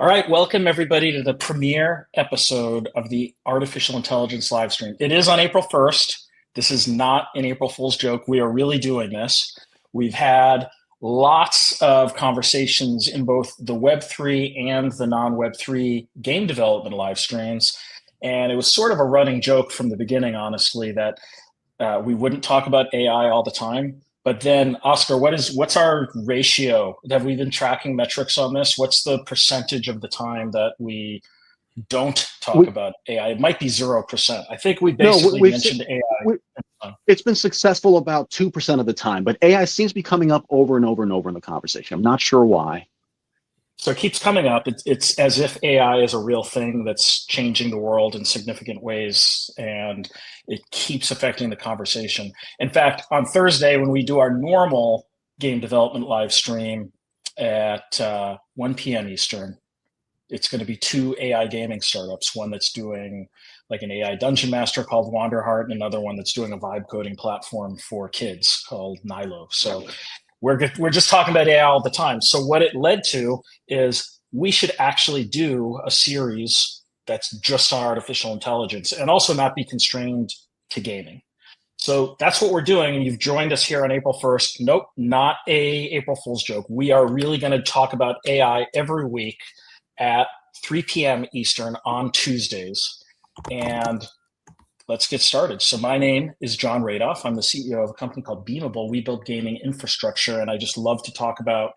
All right, welcome everybody to the premiere episode of the Artificial Intelligence live stream. It is on April 1st. This is not an April Fool's joke. We are really doing this. We've had lots of conversations in both the Web3 and the non-Web3 game development live streams. And it was sort of a running joke from the beginning, honestly, that we wouldn't talk about AI all the time. But then, Oscar, what's our ratio? Have we been tracking metrics on this? What's the percentage of the time that we don't talk about AI? It might be 0%. I think we basically mentioned AI. It's been successful about 2% of the time, but AI seems to be coming up over and over and over in the conversation. I'm not sure why. So it keeps coming up. It's as if AI is a real thing that's changing the world in significant ways, and it keeps affecting the conversation. In fact, on Thursday, when we do our normal game development live stream at 1 p.m. Eastern, it's going to be two AI gaming startups, one that's doing like an AI dungeon master called Wanderheart, and another one that's doing a vibe coding platform for kids called Nilo. So we're just talking about AI all the time. So what it led to is we should actually do a series that's just on artificial intelligence and also not be constrained to gaming. So that's what we're doing. And you've joined us here on April 1st. Nope, not a April Fool's joke. We are really going to talk about AI every week at 3 p.m. Eastern on Tuesdays. And let's get started. So my name is John Radoff. I'm the CEO of a company called Beamable. We build gaming infrastructure, and I just love to talk about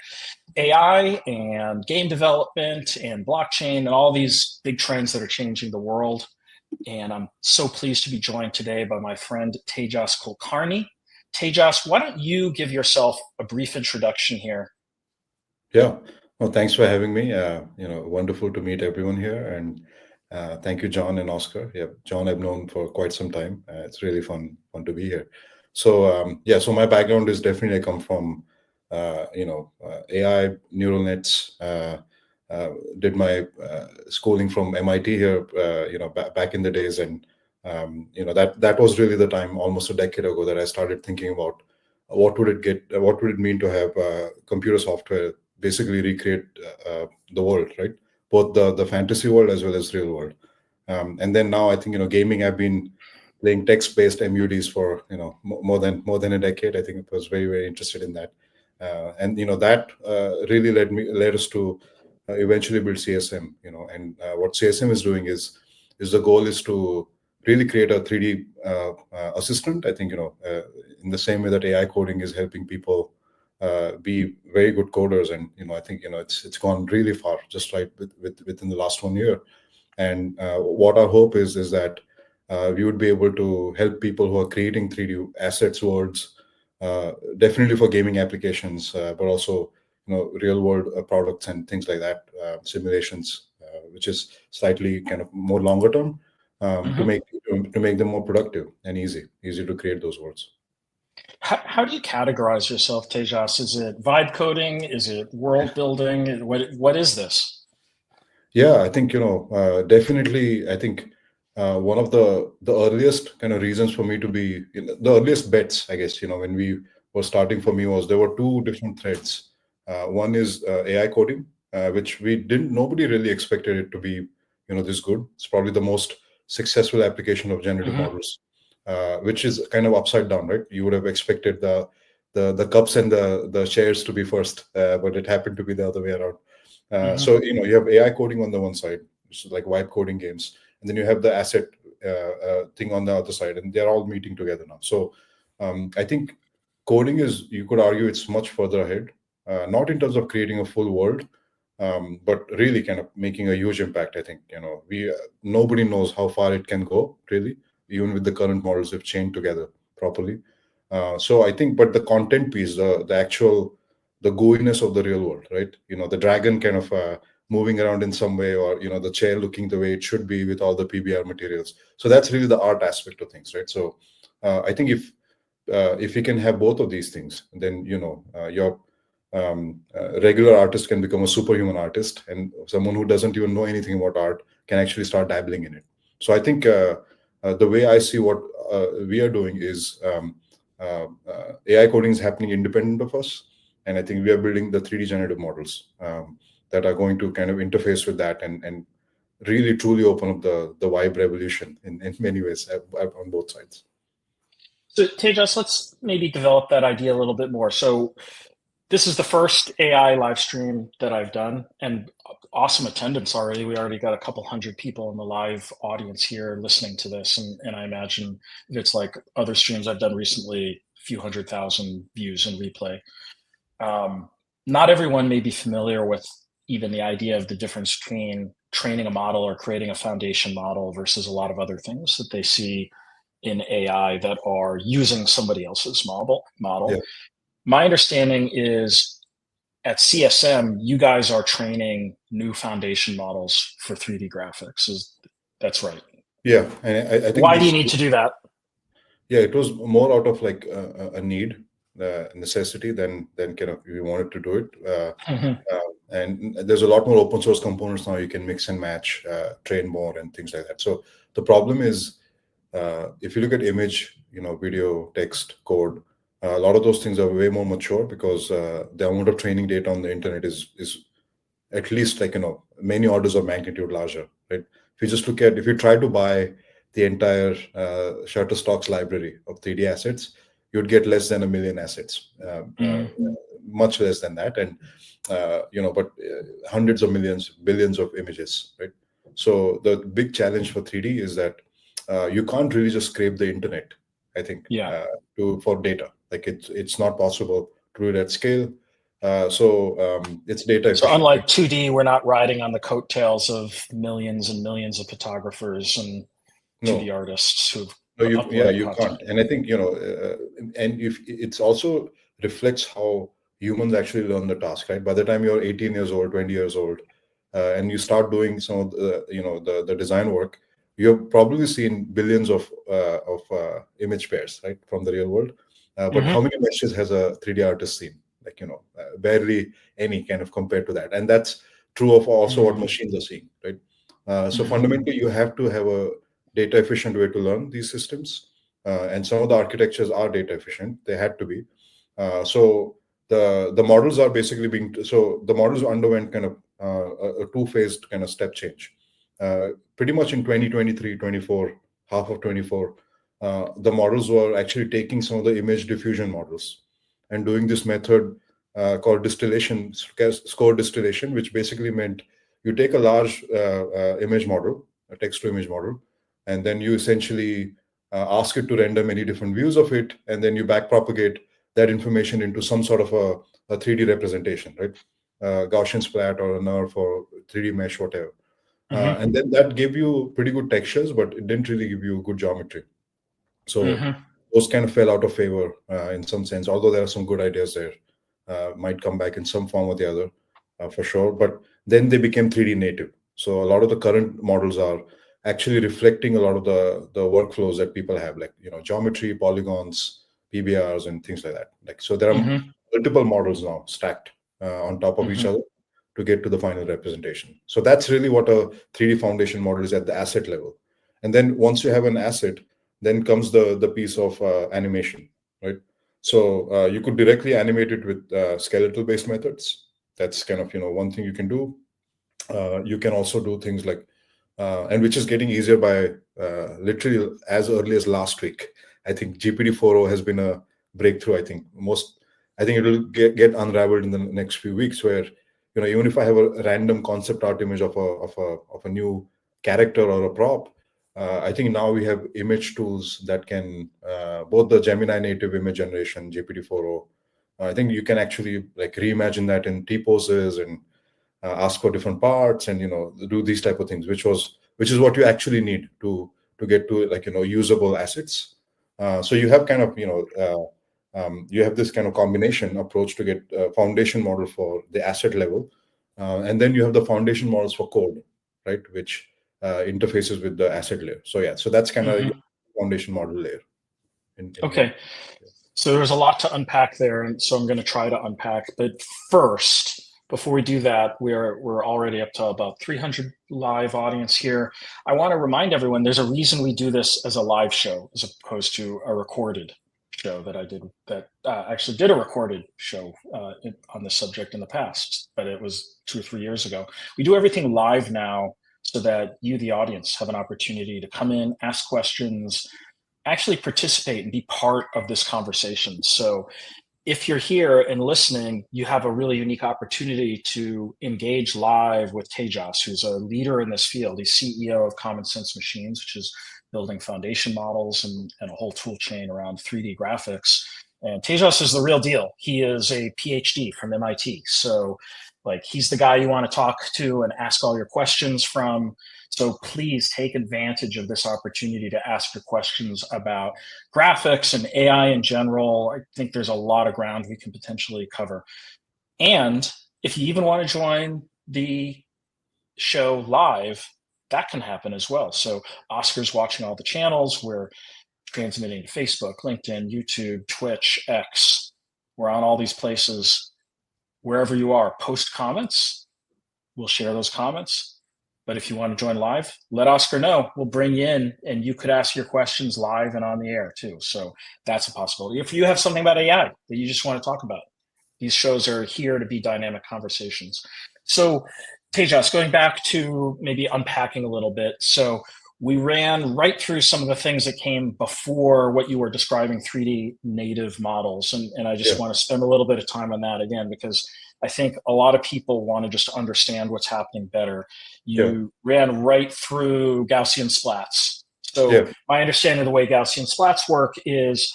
AI and game development and blockchain and all these big trends that are changing the world. And I'm so pleased to be joined today by my friend Tejas Kulkarni. Tejas, why don't you give yourself a brief introduction here? Yeah, well, thanks for having me. Wonderful to meet everyone here, and thank you, John and Oscar. Yeah, John, I've known for quite some time. It's really fun to be here. So so my background is definitely I come from AI, neural nets. Did my schooling from MIT here, back in the days, and that was really the time, almost a decade ago, that I started thinking about what would it mean to have computer software basically recreate the world, right? Both the fantasy world as well as real world. And then now I think, gaming, I've been playing text-based MUDs for, more than a decade. I think it was very, very interested in that. And that really led us to eventually build CSM, and what CSM is doing is the goal is to really create a 3D assistant. I think, in the same way that AI coding is helping people be very good coders, and I think it's gone really far just right within the last 1 year. And what our hope is that we would be able to help people who are creating 3D assets, worlds, definitely for gaming applications, but also real world products and things like that, simulations, which is slightly kind of more longer term, to make them more productive and easy to create those worlds. How do you categorize yourself, Tejas? Is it vibe coding? Is it world building? What is this? Yeah, I think definitely. I think one of the earliest kind of reasons for me to be the earliest bets, I guess, when we were starting, for me, was there were two different threads. One is AI coding, which nobody really expected it to be this good. It's probably the most successful application of generative models. Which is kind of upside down, right? You would have expected the cups and the chairs to be first, but it happened to be the other way around. So you have AI coding on the one side, which is like vibe coding games, and then you have the asset thing on the other side, and they're all meeting together now. So I think coding is, you could argue, it's much further ahead, not in terms of creating a full world, but really kind of making a huge impact. I think nobody knows how far it can go, really. Even with the current models, they've chained together properly. So I think, but the content piece, the gooiness of the real world, right? The dragon kind of moving around in some way, or the chair looking the way it should be with all the PBR materials. So that's really the art aspect of things, right? So I think if you can have both of these things, then your regular artist can become a superhuman artist, and someone who doesn't even know anything about art can actually start dabbling in it. So I think the way I see what we are doing is AI coding is happening independent of us, and I think we are building the 3D generative models. that are going to kind of interface with that and really truly open up the vibe revolution in many ways on both sides. So Tejas, let's maybe develop that idea a little bit more. So this is the first AI live stream that I've done, and awesome attendance already. We already got a couple hundred people in the live audience here listening to this, and I imagine if it's like other streams I've done recently, a few 100,000 views in replay. Not everyone may be familiar with even the idea of the difference between training a model or creating a foundation model versus a lot of other things that they see in AI that are using somebody else's model. Yeah. My understanding is at CSM, you guys are training new foundation models for 3D graphics. That's right? Yeah, and I think why do you need to do that? Yeah, it was more out of like a need, necessity than kind of we wanted to do it. And there's a lot more open source components now. You can mix and match, train more, and things like that. So the problem is, if you look at image, video, text, code, a lot of those things are way more mature because the amount of training data on the internet is at least like many orders of magnitude larger, right? If you try to buy the entire Shutterstock's library of 3D assets, you'd get less than 1 million assets, much less than that, and but hundreds of millions, billions of images, right? So the big challenge for 3D is that you can't really just scrape the internet, I think, for data. Like it's not possible to do it at scale. It's data efficient. So unlike 2D, we're not riding on the coattails of millions and millions of photographers and 2D artists who've you can't. And I think and if it's also reflects how humans actually learn the task, right? By the time you're 18 years old, 20 years old, and you start doing some of the design work, you've probably seen billions of image pairs, right, from the real world. But how many meshes has a 3D artist seen? Like, barely any, kind of compared to that. And that's true of also what machines are seeing, right? So fundamentally, you have to have a data efficient way to learn these systems. And some of the architectures are data efficient. They had to be. So the models are basically the models underwent kind of a two-phased kind of step change. Pretty much in 2023, 24, half of 24, the models were actually taking some of the image diffusion models and doing this method called distillation, score distillation, which basically meant you take a large image model, a text-to-image model, and then you essentially ask it to render many different views of it, and then you backpropagate that information into some sort of a 3D representation, right? Gaussian splat or a nerf or 3D mesh, whatever. And then that gave you pretty good textures, but it didn't really give you good geometry. So those kind of fell out of favor in some sense, although there are some good ideas there. Might come back in some form or the other, for sure. But then they became 3D native. So a lot of the current models are actually reflecting a lot of the workflows that people have, like geometry, polygons, PBRs, and things like that. Like, so there are multiple models now stacked on top of each other to get to the final representation. So that's really what a 3D foundation model is at the asset level. And then once you have an asset, then comes the piece of animation, right? So you could directly animate it with skeletal-based methods. That's kind of one thing you can do. You can also do things like, and which is getting easier by literally as early as last week. I think GPT-4o has been a breakthrough. I think it will get unraveled in the next few weeks. Where even if I have a random concept art image of a new character or a prop, I think now we have image tools that can both the Gemini native image generation, GPT-4o. I think you can actually like reimagine that in T-poses and ask for different parts and do these type of things, which is what you actually need to get to like usable assets. So you have kind of you have this kind of combination approach to get a foundation model for the asset level, and then you have the foundation models for code, right, which interfaces with the asset layer. So yeah, so that's kind of your foundation model layer. Okay. So there's a lot to unpack there, and so I'm going to try to unpack. But first, before we do that, we're already up to about 300 live audience here. I want to remind everyone there's a reason we do this as a live show as opposed to a recorded show that I did that actually did a recorded show on this subject in the past, but it was 2 or 3 years ago. We do everything live now so that you, the audience, have an opportunity to come in, ask questions, actually participate and be part of this conversation. So if you're here and listening, you have a really unique opportunity to engage live with Tejas, who's a leader in this field. He's CEO of Common Sense Machines, which is building foundation models and a whole tool chain around 3D graphics. And Tejas is the real deal. He is a PhD from MIT. So like he's the guy you want to talk to and ask all your questions from. So please take advantage of this opportunity to ask your questions about graphics and AI in general. I think there's a lot of ground we can potentially cover. And if you even want to join the show live, that can happen as well. So Oscar's watching all the channels. We're transmitting to Facebook, LinkedIn, YouTube, Twitch, X. We're on all these places. Wherever you are, post comments. We'll share those comments. But if you want to join live, let Oscar know. We'll bring you in and you could ask your questions live and on the air too. So that's a possibility. If you have something about AI that you just want to talk about, these shows are here to be dynamic conversations. So Tejas, going back to maybe unpacking a little bit. So we ran right through some of the things that came before what you were describing, 3D native models. And I just want to spend a little bit of time on that again, because I think a lot of people want to just understand what's happening better. You ran right through Gaussian splats. So my understanding of the way Gaussian splats work is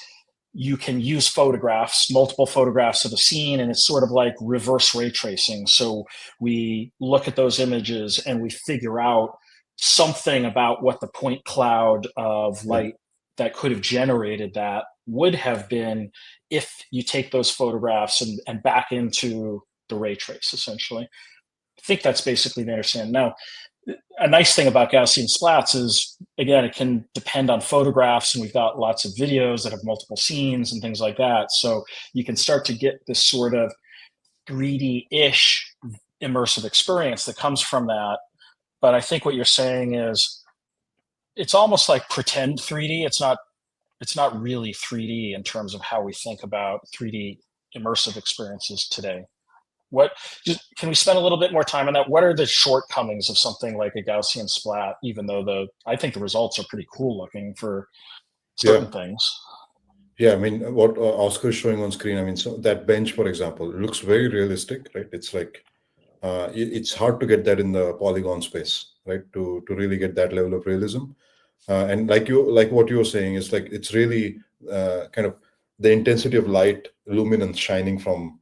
you can use photographs, multiple photographs of a scene, and it's sort of like reverse ray tracing. So we look at those images and we figure out something about what the point cloud of light that could have generated that would have been if you take those photographs and back into the ray trace, essentially. I think that's basically the understanding. Now, a nice thing about Gaussian splats is, again, it can depend on photographs, and we've got lots of videos that have multiple scenes and things like that. So you can start to get this sort of 3D-ish immersive experience that comes from that. But I think what you're saying is it's almost like pretend 3D. It's not really 3D in terms of how we think about 3D immersive experiences today. Can we spend a little bit more time on that? What are the shortcomings of something like a Gaussian splat, even though I think the results are pretty cool looking for certain things? Yeah, I mean, what Oscar is showing on screen, I mean, so that bench, for example, it looks very realistic, right? It's like, it's hard to get that in the polygon space, right? To really get that level of realism. And like what you were saying is like, it's really kind of the intensity of light, luminance shining from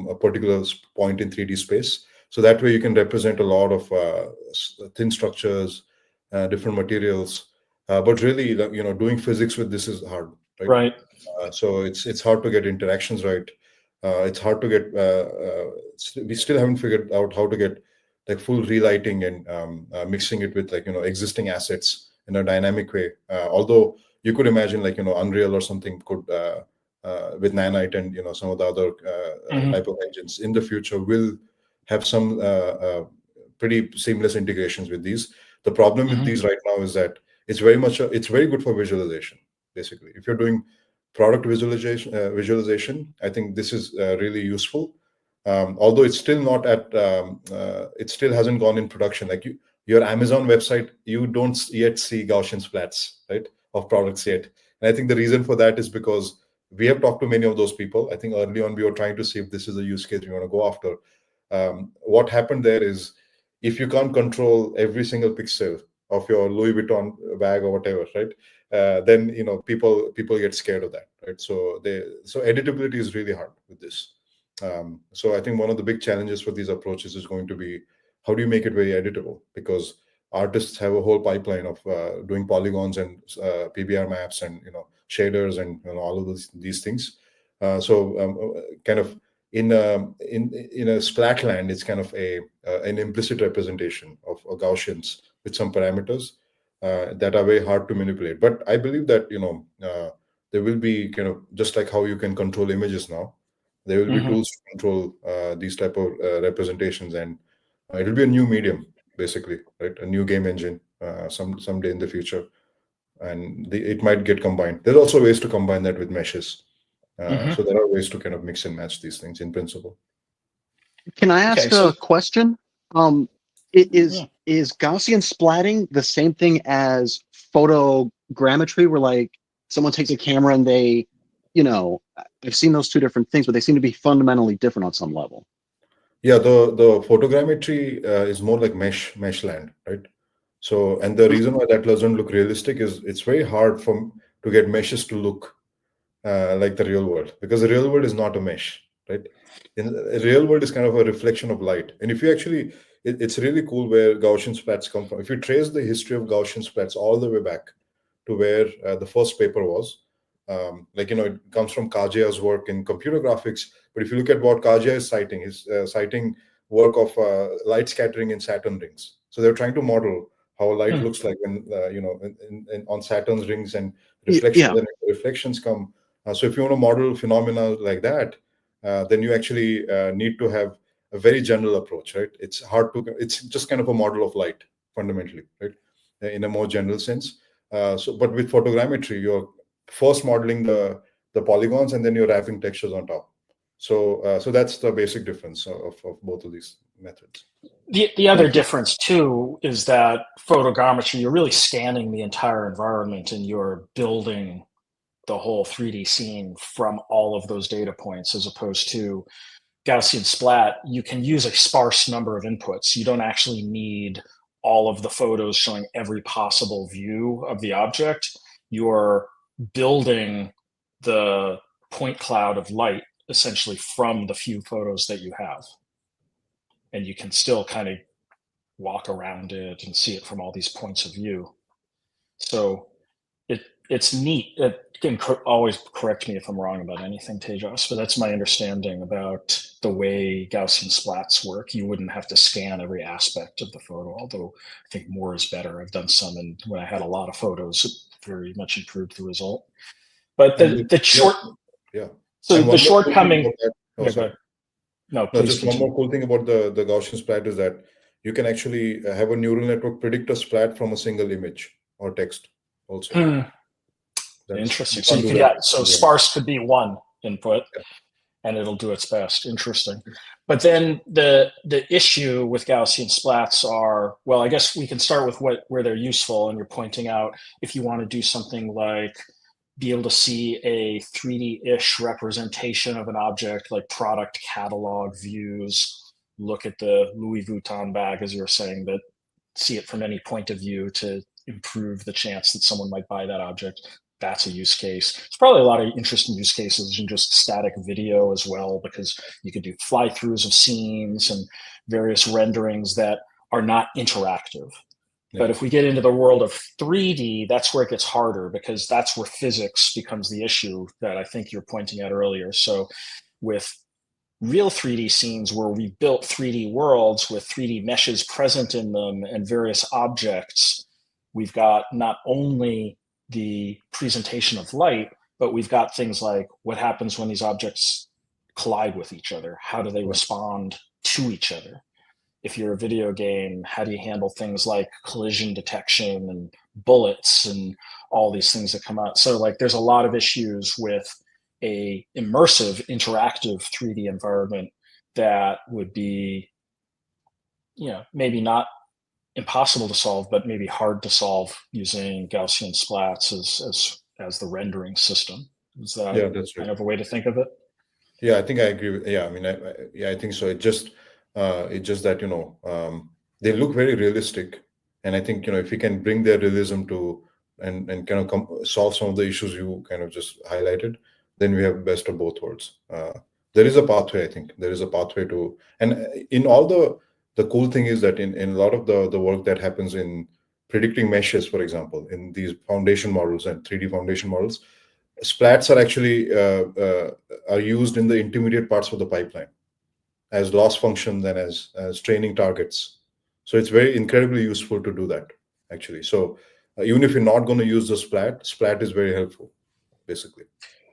a particular point in 3D space. So that way you can represent a lot of thin structures, different materials. But really, doing physics with this is hard, right? Right. So it's hard to get interactions right. It's hard to get. We still haven't figured out how to get like full relighting and mixing it with existing assets in a dynamic way. Although you could imagine Unreal or something could. With Nanite and some of the other type of engines in the future will have some pretty seamless integrations with these. The problem with these right now is that it's very good for visualization. Basically, if you're doing product visualization, I think this is really useful. Although it's still not at, it still hasn't gone in production. Like your Amazon website, you don't yet see Gaussian splats, right, of products yet. And I think the reason for that is because we have talked to many of those people. I think early on we were trying to see if this is a use case we want to go after. What happened there is if you can't control every single pixel of your Louis Vuitton bag or whatever, right? Then people get scared of that, right? So editability is really hard with this. So I think one of the big challenges for these approaches is going to be how do you make it very editable? Because artists have a whole pipeline of doing polygons and PBR maps and shaders and all of these things. Kind of in a splat land, it's kind of an implicit representation of Gaussians with some parameters that are very hard to manipulate. But I believe that there will be kind of just like how you can control images now, there will be tools to control these type of representations, and it will be a new medium basically, right? A new game engine someday in the future. and it might get combined. There's also ways to combine that with meshes. Mhm. So there are ways to kind of mix and match these things in principle. Can I ask a question? Is Gaussian splatting the same thing as photogrammetry, where like someone takes a camera and they, I've seen those two different things, but they seem to be fundamentally different on some level. Yeah, the photogrammetry is more like mesh land, right? So, and the reason why that doesn't look realistic is it's very hard to get meshes to look like the real world, because the real world is not a mesh, right? In the real world is kind of a reflection of light. And if you actually, it's really cool where Gaussian splats come from. If you trace the history of Gaussian splats all the way back to where the first paper was, it comes from Kajia's work in computer graphics. But if you look at what Kajia is citing, he's citing work of light scattering in Saturn rings. So they're trying to model how light looks like when, on Saturn's rings, and reflections come. So if you want to model phenomena like that, then you actually need to have a very general approach, right? It's just kind of a model of light fundamentally, right? In a more general sense. But with photogrammetry, you're first modeling the polygons, and then you're wrapping textures on top. So that's the basic difference of both of these methods. The other difference too is that photogrammetry, you're really scanning the entire environment and you're building the whole 3D scene from all of those data points, as opposed to Gaussian splat. You can use a sparse number of inputs. You don't actually need all of the photos showing every possible view of the object. You're building the point cloud of light essentially from the few photos that you have. And you can still kind of walk around it and see it from all these points of view. So it's neat. It can always correct me if I'm wrong about anything, Tejas, but that's my understanding about the way Gaussian splats work. You wouldn't have to scan every aspect of the photo, although I think more is better. I've done some, and when I had a lot of photos, it very much improved the result. But the shortcoming. Just one more cool thing about the Gaussian splat is that you can actually have a neural network predict a splat from a single image or text also. Interesting. So sparse could be one input, and it'll do its best. Interesting. But then the issue with Gaussian splats are, well, I guess we can start with where they're useful. And you're pointing out, if you want to do something like be able to see a 3D-ish representation of an object, like product catalog views, look at the Louis Vuitton bag, as you were saying, but see it from any point of view to improve the chance that someone might buy that object. That's a use case. There's probably a lot of interesting use cases in just static video as well, because you could do fly-throughs of scenes and various renderings that are not interactive. Yeah. But if we get into the world of 3D, that's where it gets harder, because that's where physics becomes the issue that I think you're pointing at earlier. So with real 3D scenes where we built 3D worlds with 3D meshes present in them and various objects, we've got not only the presentation of light, but we've got things like what happens when these objects collide with each other. How do they respond to each other? If you're a video game, how do you handle things like collision detection and bullets and all these things that come out? So like there's a lot of issues with a immersive, interactive 3D environment that would be, maybe not impossible to solve, but maybe hard to solve using Gaussian splats as the rendering system. Is that that's kind of a way to think of it? Yeah, I think I agree. I think so. It's just that they look very realistic, and I think if you can bring their realism to and kind of solve some of the issues you kind of just highlighted, then we have best of both worlds. There is a pathway. I think there is a pathway to, and in all the cool thing is that in a lot of the work that happens in predicting meshes, for example, in these foundation models and 3D foundation models, splats are actually are used in the intermediate parts of the pipeline as loss functions and as training targets. So it's very incredibly useful to do that, actually. So even if you're not going to use the splat is very helpful, basically.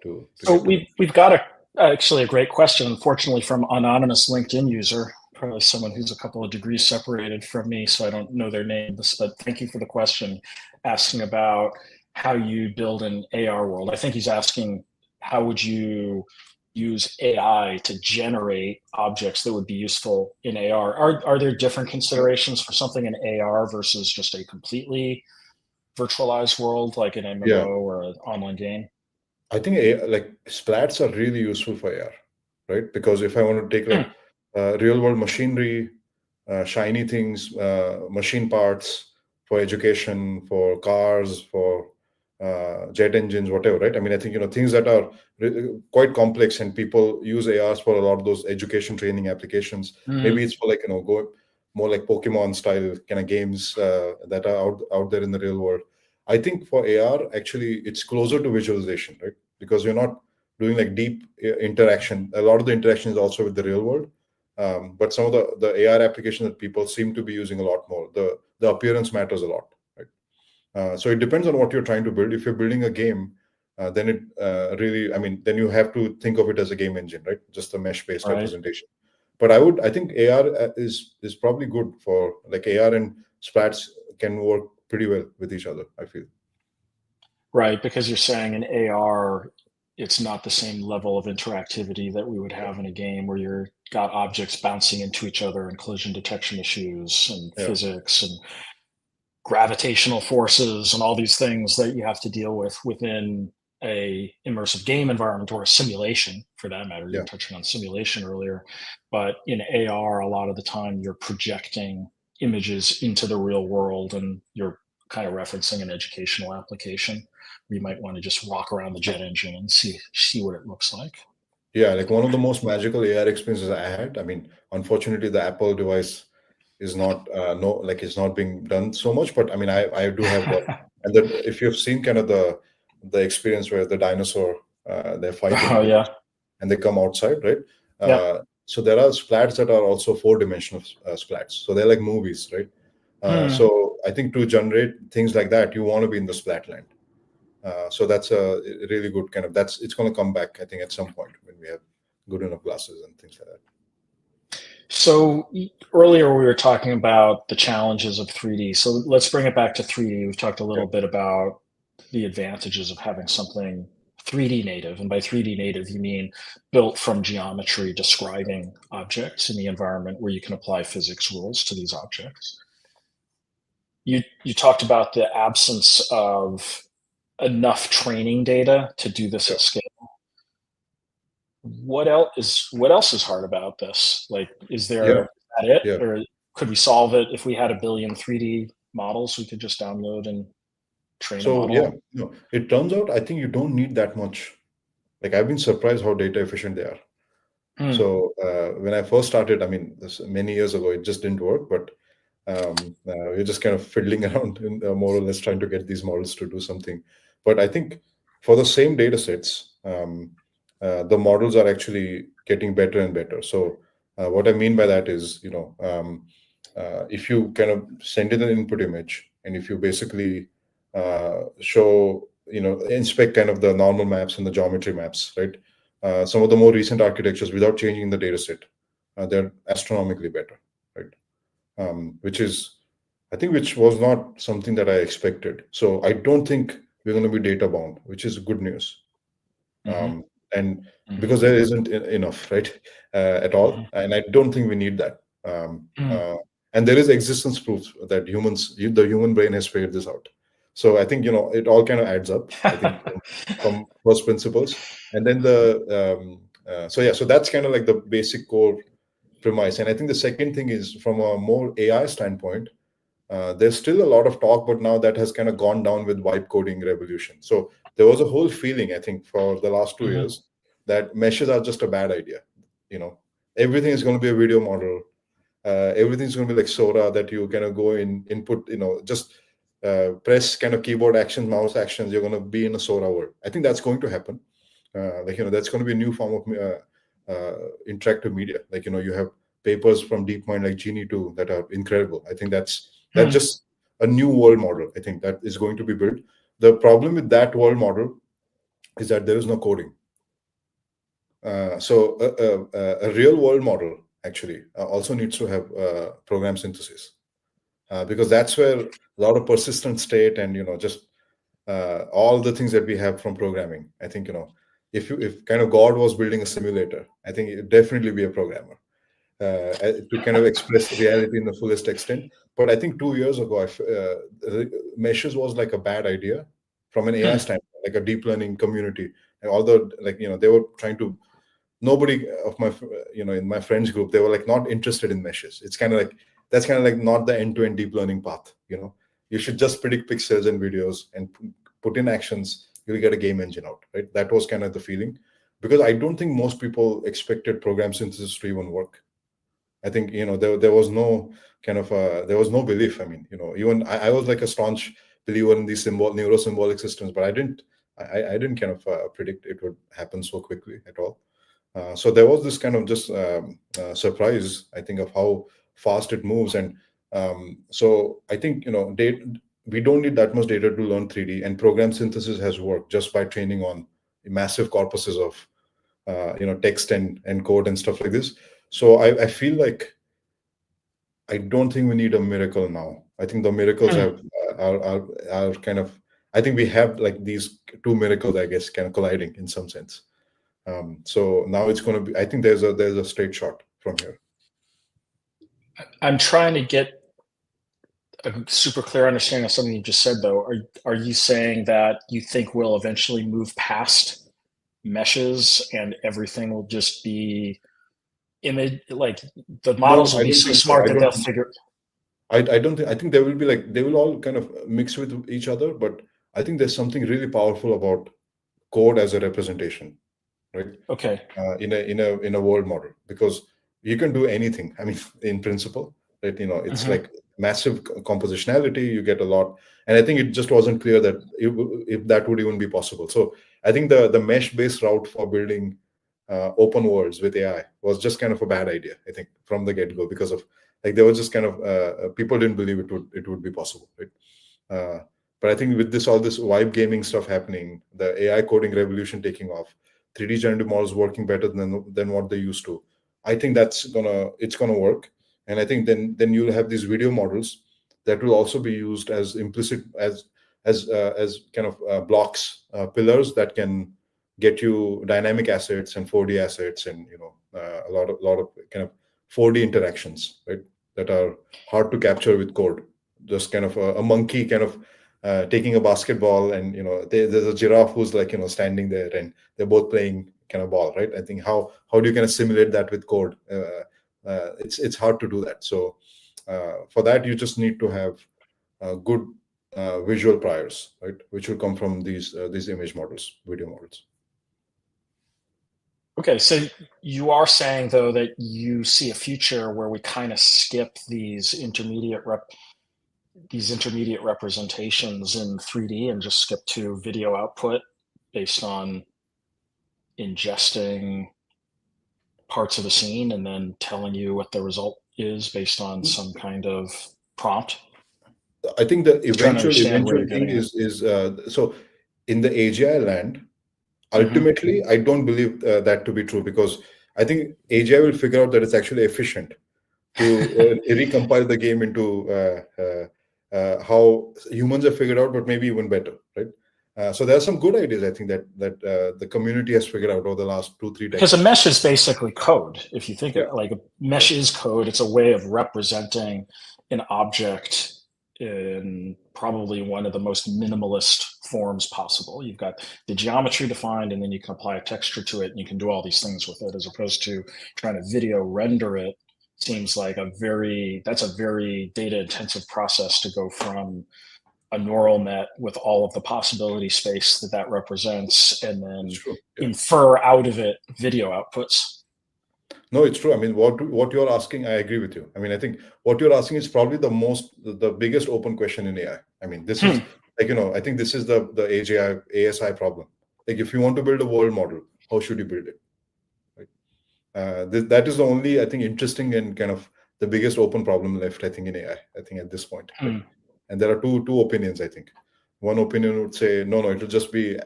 So we've got actually a great question, unfortunately, from anonymous LinkedIn user, probably someone who's a couple of degrees separated from me, so I don't know their names, but thank you for the question, asking about how you build an AR world. I think he's asking, how would you use AI to generate objects that would be useful in AR? Are there different considerations for something in AR versus just a completely virtualized world like an MMO or an online game? I think like splats are really useful for AR, right? Because if I want to take like real world machinery, shiny things, machine parts for education, for cars, for jet engines, whatever, right? I mean, I think, things that are quite complex and people use ARs for a lot of those education training applications. Maybe it's for like, go more like Pokemon style kind of games that are out there in the real world. I think for AR, actually, it's closer to visualization, right? Because you're not doing like deep interaction. A lot of the interaction is also with the real world. But some of the AR applications that people seem to be using a lot more, the appearance matters a lot, right? So it depends on what you're trying to build. If you're building a game, then it really, I mean, then you have to think of it as a game engine, right? Just a mesh-based representation. But I think AR is probably good for like AR and splats can work pretty well with each other, I feel. Right, because you're saying in AR, it's not the same level of interactivity that we would have in a game where you're got objects bouncing into each other and collision detection issues and physics and gravitational forces and all these things that you have to deal with within a immersive game environment or a simulation for that matter. You were touching on simulation earlier, but in AR, a lot of the time you're projecting images into the real world and you're kind of referencing an educational application. You might want to just walk around the jet engine and see what it looks like. Yeah, like one of the most magical AR experiences I had. I mean, unfortunately, the Apple device is not it's not being done so much. But I mean, I do have one. And then if you've seen kind of the experience where the dinosaur they're fighting, and they come outside, right? So there are splats that are also 4-dimensional splats. So they're like movies, right? So I think to generate things like that, you want to be in the splat land. So that's a really good kind of it's going to come back, I think, at some point when we have good enough glasses and things like that. So earlier we were talking about the challenges of 3D. So let's bring it back to 3D. We've talked a little bit about the advantages of having something 3D native. And by 3D native, you mean built from geometry describing objects in the environment where you can apply physics rules to these objects. You talked about the absence of enough training data to do this at scale. What else is hard about this? Like, is that it? Or could we solve it if we had 1 billion 3D models we could just download and train a model? No, it turns out I think you don't need that much. Like, I've been surprised how data efficient they are. So when I first started, I mean, this many years ago, it just didn't work, but we're just kind of fiddling around and more or less trying to get these models to do something. But I think for the same data sets, the models are actually getting better and better. So what I mean by that is, if you kind of send in an input image and if you basically show, inspect kind of the normal maps and the geometry maps, right? Some of the more recent architectures without changing the data set, they're astronomically better, right? Which was not something that I expected. So I don't think we're going to be data bound, which is good news. And because there isn't enough, right, at all. And I don't think we need that. And there is existence proof that the human brain has figured this out. So I think, it all kind of adds up, I think, from first principles. And then so that's kind of like the basic core premise. And I think the second thing is from a more AI standpoint, there's still a lot of talk, but now that has kind of gone down with vibe coding revolution. So there was a whole feeling, I think, for the last 2 years that meshes are just a bad idea. Everything is going to be a video model. Everything's going to be like Sora that you kind of go in, input, just press kind of keyboard actions, mouse actions. You're going to be in a Sora world. I think that's going to happen. That's going to be a new form of interactive media. Like, you have papers from DeepMind like Genie 2 that are incredible. I think that's just a new world model. I think that is going to be built. The problem with that world model is that there is no coding. So a real world model actually also needs to have program synthesis because that's where a lot of persistent state and just all the things that we have from programming. I think, if kind of God was building a simulator, I think it'd definitely be a programmer to kind of express reality in the fullest extent. But I think 2 years ago, meshes was like a bad idea from an AI standpoint, like a deep learning community. And although, like, they were trying to, nobody of my, in my friends group, they were like not interested in meshes. It's kind of like, that's kind of like not the end-to-end deep learning path. You should just predict pixels and videos and put in actions, you'll get a game engine out, right? That was kind of the feeling, because I don't think most people expected program synthesis to even work. I think, there was no kind of there was no belief. I mean, even I was like a staunch believer in these neurosymbolic systems, but I didn't kind of predict it would happen so quickly at all. So there was this kind of just surprise, I think, of how fast it moves. And so I think, we don't need that much data to learn 3D, and program synthesis has worked just by training on massive corpuses of text and code and stuff like this. So I feel like I don't think we need a miracle now. I think the miracles are kind of, I think we have like these two miracles, I guess, kind of colliding in some sense. So now it's going to be, I think there's a straight shot from here. I'm trying to get a super clear understanding of something you just said, though. Are you saying that you think we'll eventually move past meshes and everything will just be image, like the models will be so smart that they'll figure? I think there will be like, they will all kind of mix with each other, but I think there's something really powerful about code as a representation, right? Okay. In a world model, because you can do anything. I mean, in principle, right? It's like massive compositionality. You get a lot, and I think it just wasn't clear that if that would even be possible. So I think the mesh-based route for building open worlds with AI was just kind of a bad idea, I think, from the get-go, because of like there was just kind of people didn't believe it would be possible, right? But I think with all this vibe gaming stuff happening, the AI coding revolution taking off, 3D generative models working better than what they used to, I think it's gonna work. And I think then you'll have these video models that will also be used as implicit as kind of blocks, pillars that can get you dynamic assets and 4D assets, and a lot of kind of 4D interactions, right, that are hard to capture with code. Just kind of a monkey kind of taking a basketball, and there's a giraffe who's like standing there, and they're both playing kind of ball, right? I think how do you kind of simulate that with code? It's hard to do that. So for that, you just need to have good visual priors, right, which will come from these image models, video models. Okay, so you are saying, though, that you see a future where we kind of skip these intermediate representations in 3D and just skip to video output based on ingesting parts of the scene and then telling you what the result is based on some kind of prompt? I think the eventual thing is so in the AGI land, ultimately, I don't believe that to be true, because I think AGI will figure out that it's actually efficient to recompile the game into how humans have figured out, but maybe even better, right? So there are some good ideas, I think, that the community has figured out over the last 2-3 decades. Because a mesh is basically code. If you think of it, like a mesh is code. It's a way of representing an object in probably one of the most minimalist forms possible. You've got the geometry defined, and then you can apply a texture to it, and you can do all these things with it, as opposed to trying to video render it. Seems like that's a very data intensive process to go from a neural net with all of the possibility space that represents, and then infer out of it video outputs. No, it's true. I mean, what you're asking, I agree with you. I mean, I think what you're asking is probably the biggest open question in AI. I mean, this is like, I think this is the AGI, ASI problem. Like, if you want to build a world model, how should you build it? Right? That is the only, I think, interesting and kind of the biggest open problem left, I think, in AI, I think, at this point. Right? And there are two opinions, I think. One opinion would say, no, it will just be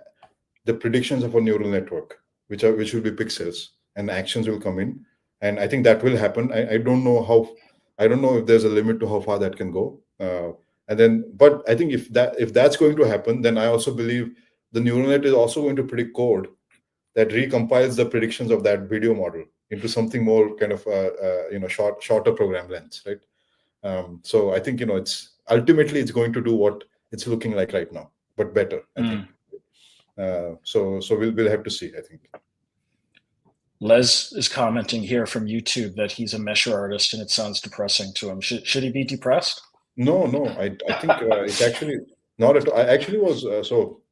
the predictions of a neural network, which will be pixels, and actions will come in. And I think that will happen. I don't know if there's a limit to how far that can go. And then, but I think if that's going to happen, then I also believe the neural net is also going to predict code that recompiles the predictions of that video model into something more kind of shorter program lengths, right? So I think it's ultimately it's going to do what it's looking like right now, but better, I think. So we'll have to see, I think. Les is commenting here from YouTube that he's a mesher artist and it sounds depressing to him. Should he be depressed? No, I think it's actually not at all. I actually was so.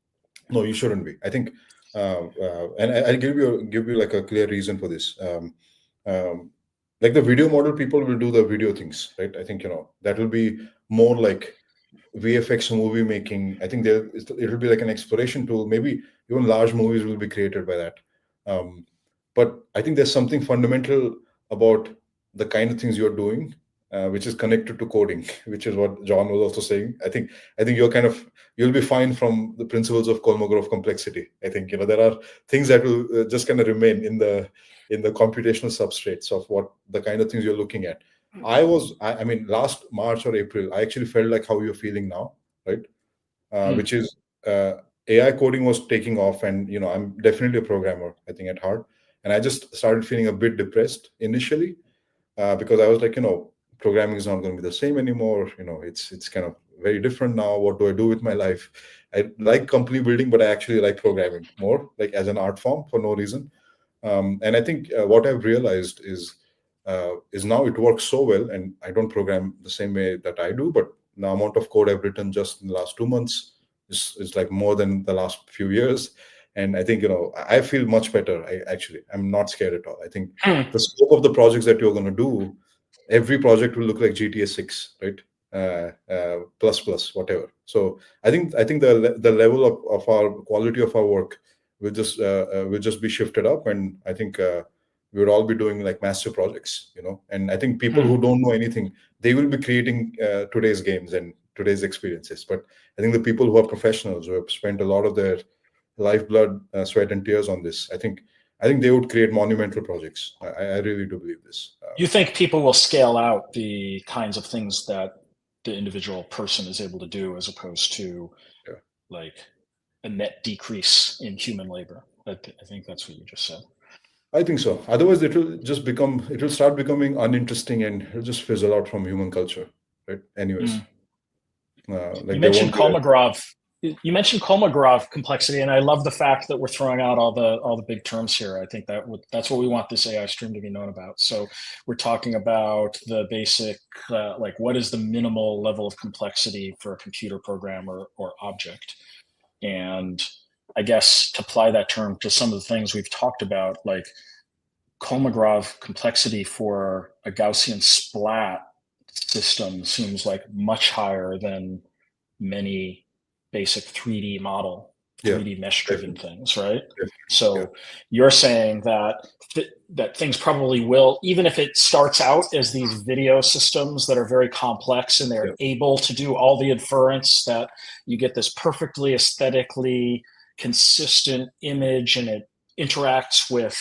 No, you shouldn't be. I think, and I'll give you like a clear reason for this. Like the video model, people will do the video things, right? I think that will be more like VFX movie making. I think it'll be like an exploration tool. Maybe even large movies will be created by that. But I think there's something fundamental about the kind of things you're doing, which is connected to coding, which is what John was also saying. I think you'll be fine from the principles of Kolmogorov complexity. I think there are things that will just kind of remain in the computational substrates of what the kind of things you're looking at. I mean, last March or April, I actually felt like how you're feeling now, right? Which is AI coding was taking off, and I'm definitely a programmer, I think, at heart. And I just started feeling a bit depressed initially because I was like, programming is not going to be the same anymore. It's kind of very different now. What do I do with my life? I like company building, but I actually like programming more, like as an art form for no reason. And I think what I've realized is now it works so well, and I don't program the same way that I do, but the amount of code I've written just in the last 2 months is like more than the last few years. And I think, I feel much better. I'm not scared at all. I think the scope of the projects that you're going to do, every project will look like GTA 6, right? Plus, whatever. So I think the level of our quality of our work will just be shifted up. And I think we would all be doing like massive projects, and I think people who don't know anything, they will be creating today's games and today's experiences. But I think the people who are professionals, who have spent a lot of their lifeblood, sweat and tears on this, I think they would create monumental projects. I really do believe this. You think people will scale out the kinds of things that the individual person is able to do, as opposed to like a net decrease in human labor? I think that's what you just said. I think so. Otherwise, it will start becoming uninteresting, and it'll just fizzle out from human culture, right? Anyways, you mentioned Kolmogorov. You mentioned Kolmogorov complexity, and I love the fact that we're throwing out all the big terms here. I think that's what we want this AI stream to be known about. So we're talking about the basic, like what is the minimal level of complexity for a computer program or object. And I guess to apply that term to some of the things we've talked about, like Kolmogorov complexity for a Gaussian splat system seems like much higher than many basic 3D model, 3D mesh-driven things, right? So you're saying that things probably will, even if it starts out as these video systems that are very complex and they're able to do all the inference, that you get this perfectly aesthetically consistent image and it interacts with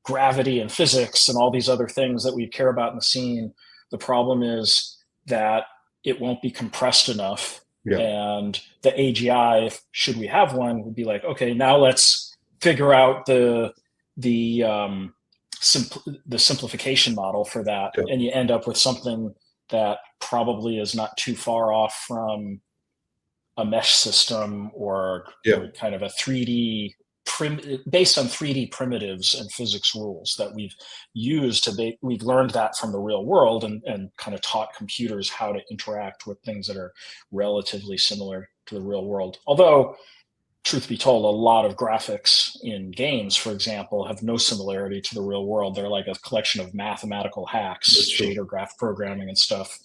gravity and physics and all these other things that we care about in the scene. The problem is that it won't be compressed enough. And the AGI, should we have one, would be like, okay, now let's figure out the simplification model for that, and you end up with something that probably is not too far off from a mesh system or kind of a 3D based on 3D primitives and physics rules that we've used we've learned that from the real world and kind of taught computers how to interact with things that are relatively similar to the real world. Although, truth be told, a lot of graphics in games, for example, have no similarity to the real world. They're like a collection of mathematical hacks, shader graph programming and stuff,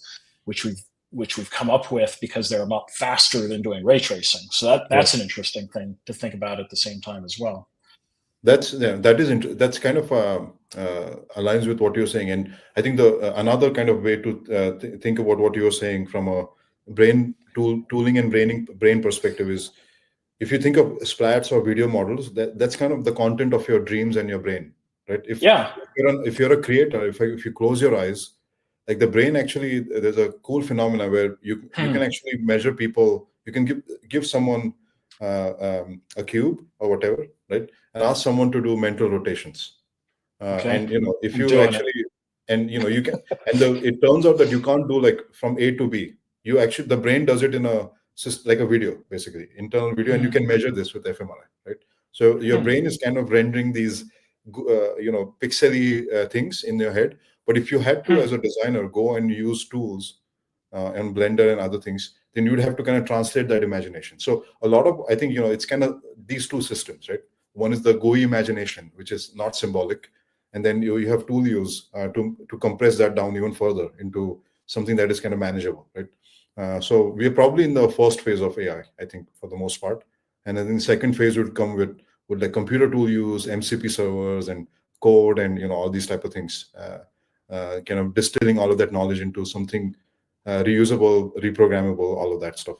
which we've come up with because they're a lot faster than doing ray tracing. So that's an interesting thing to think about at the same time as well. That's kind of aligns with what you're saying, and I think another kind of way to think about what you're saying from a brain tooling and brain perspective is, if you think of splats or video models, that's kind of the content of your dreams and your brain, right? If you're a creator, if you close your eyes like the brain actually, there's a cool phenomena where you can actually measure people. You can give someone a cube or whatever, right, and ask someone to do mental rotations. And if I'm you doing actually, and you can, and it turns out that you can't do like from A to B. You actually, the brain does it in like a video, basically internal video, and you can measure this with fMRI, right? So your brain is kind of rendering these pixely things in your head. But if you had to, as a designer, go and use tools and Blender and other things, then you'd have to kind of translate that imagination. So a lot of, I think, it's kind of these two systems, right? One is the GUI imagination, which is not symbolic, and then you have tool use to compress that down even further into something that is kind of manageable, right? So we are probably in the first phase of AI, I think, for the most part, and then the second phase would come with the computer tool use, MCP servers, and code, and all these type of things, kind of distilling all of that knowledge into something reusable, reprogrammable, all of that stuff.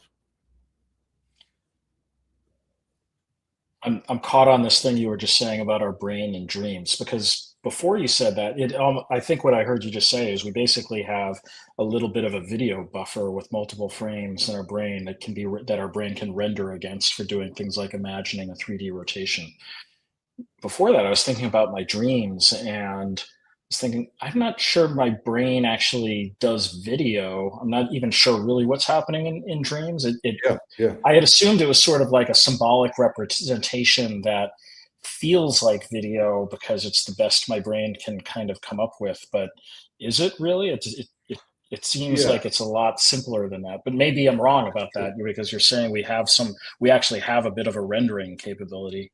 I'm caught on this thing you were just saying about our brain and dreams, because before you said that, I think what I heard you just say is we basically have a little bit of a video buffer with multiple frames in our brain that our brain can render against for doing things like imagining a 3D rotation. Before that, I was thinking about my dreams, and I was thinking, I'm not sure my brain actually does video. I'm not even sure really what's happening in dreams. Yeah. I had assumed it was sort of like a symbolic representation that feels like video because it's the best my brain can kind of come up with. But is it really? It seems like it's a lot simpler than that. But maybe I'm wrong about that, because you're saying we actually have a bit of a rendering capability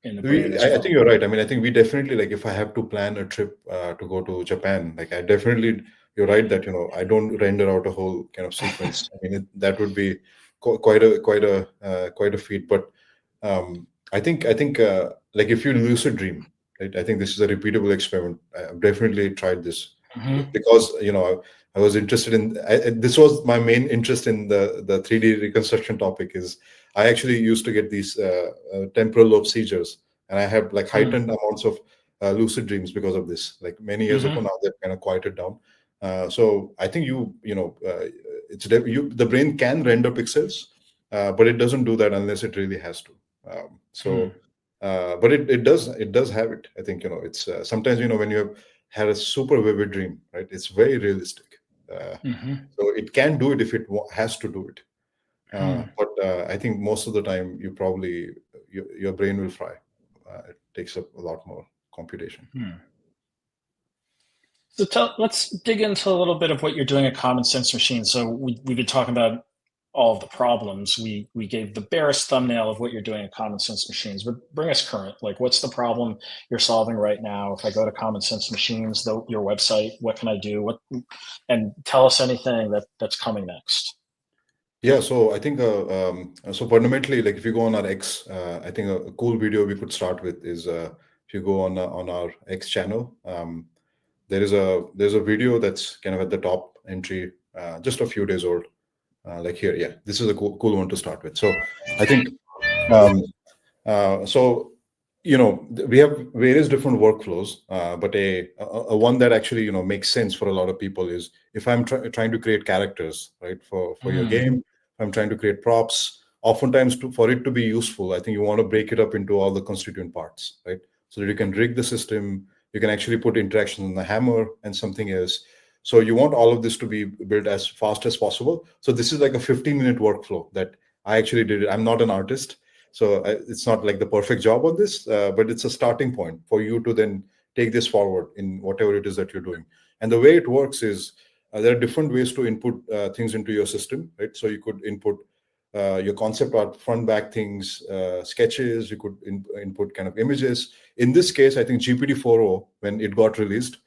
in the brain as well. I think you're right. I mean, I think we definitely, like, if I have to plan a trip to go to Japan, like, you're right that I don't render out a whole kind of sequence. I mean, that would be quite a feat. But I think like, if you lucid dream, right? I think this is a repeatable experiment. I've definitely tried this because I was interested in. This was my main interest in the 3D reconstruction topic. Is I actually used to get these temporal lobe seizures, and I have like heightened amounts of lucid dreams because of this. Like, many years ago now, they've kind of quieted down. So I think the brain can render pixels, but it doesn't do that unless it really has to. But it does have it. I think it's sometimes when you have had a super vivid dream, right? It's very realistic. So it can do it if it has to do it. But I think most of the time, your brain will fry. It takes up a lot more computation. So let's dig into a little bit of what you're doing at Common Sense Machines. So we've been talking about all of the problems. We gave the barest thumbnail of what you're doing at Common Sense Machines, but bring us current. Like, what's the problem you're solving right now? If I go to Common Sense Machines, your website, what can I do? And tell us anything that's coming next. Yeah, so I think so fundamentally, like, if you go on our X, I think a cool video we could start with is if you go on our X channel, there's a video that's kind of at the top entry, just a few days old. Like here, yeah, this is a cool one to start with. So I think we have various different workflows, but a one that actually makes sense for a lot of people is if I'm trying to create characters, right, for your game. I'm trying to create props. Oftentimes, for it to be useful, I think you want to break it up into all the constituent parts, right? So that you can rig the system. You can actually put interactions on the hammer and something else. So you want all of this to be built as fast as possible. So this is like a 15-minute workflow that I actually did. I'm not an artist, so it's not like the perfect job on this, but it's a starting point for you to then take this forward in whatever it is that you're doing. And the way it works is there are different ways to input things into your system, right? So you could input your concept art, front, back things, sketches. You could input kind of images. In this case, I think GPT-4o, when it got released,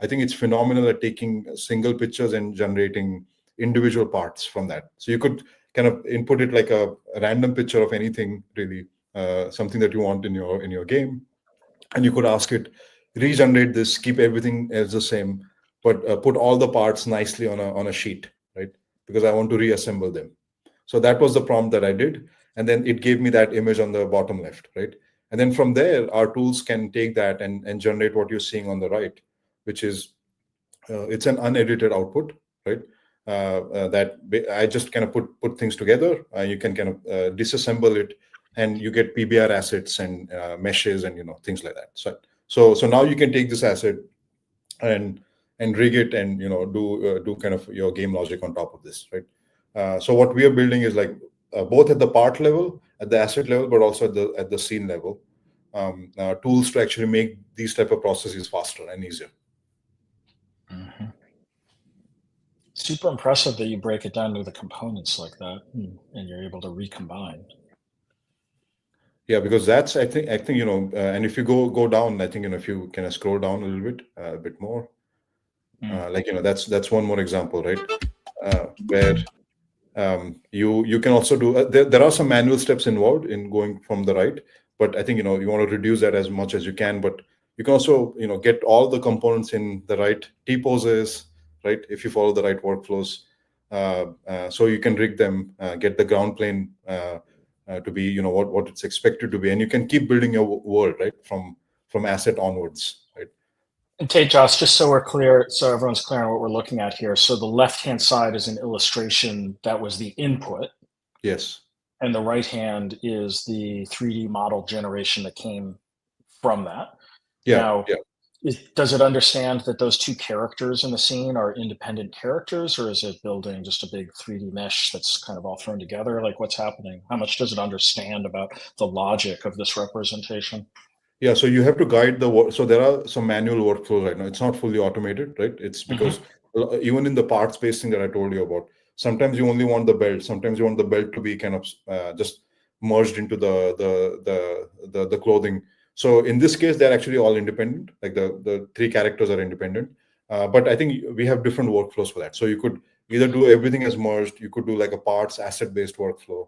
I think it's phenomenal at taking single pictures and generating individual parts from that. So you could kind of input it like a random picture of anything, really, something that you want in your game, and you could ask it, regenerate this, keep everything as the same, but put all the parts nicely on a sheet, right? Because I want to reassemble them. So that was the prompt that I did, and then it gave me that image on the bottom left, right? And then from there, our tools can take that and generate what you're seeing on the right, which is it's an unedited output, right? That I just kind of put things together. You can kind of disassemble it, and you get PBR assets and meshes and things like that. So now you can take this asset and rig it and do kind of your game logic on top of this, right? So what we are building is like both at the part level, at the asset level, but also at the scene level, tools to actually make these type of processes faster and easier. Mm-hmm. Super impressive that you break it down to the components like that, and you're able to recombine. Yeah, because that's I think and if you go down, I think if you kind of scroll down a little bit, a bit more, like that's one more example, right? Where you can also do there are some manual steps involved in going from the right, but I think you want to reduce that as much as you can. But you can also get all the components in the right T poses, right? If you follow the right workflows, so you can rig them, get the ground plane to be what it's expected to be, and you can keep building your world right from asset onwards, right? And Tejas, just so we're clear, so everyone's clear on what we're looking at here. So the left-hand side is an illustration that was the input. Yes. And the right hand is the 3D model generation that came from that. Yeah. Now, yeah. Does it understand that those two characters in the scene are independent characters, or is it building just a big 3D mesh that's kind of all thrown together? Like, what's happening? How much does it understand about the logic of this representation? Yeah, so you have to guide so there are some manual workflows right now. It's not fully automated, right? It's because even in the part spacing that I told you about, sometimes you only want the belt. Sometimes you want the belt to be kind of just merged into the clothing. So in this case, they're actually all independent. Like the three characters are independent. But I think we have different workflows for that. So you could either do everything as merged. You could do like a parts asset-based workflow.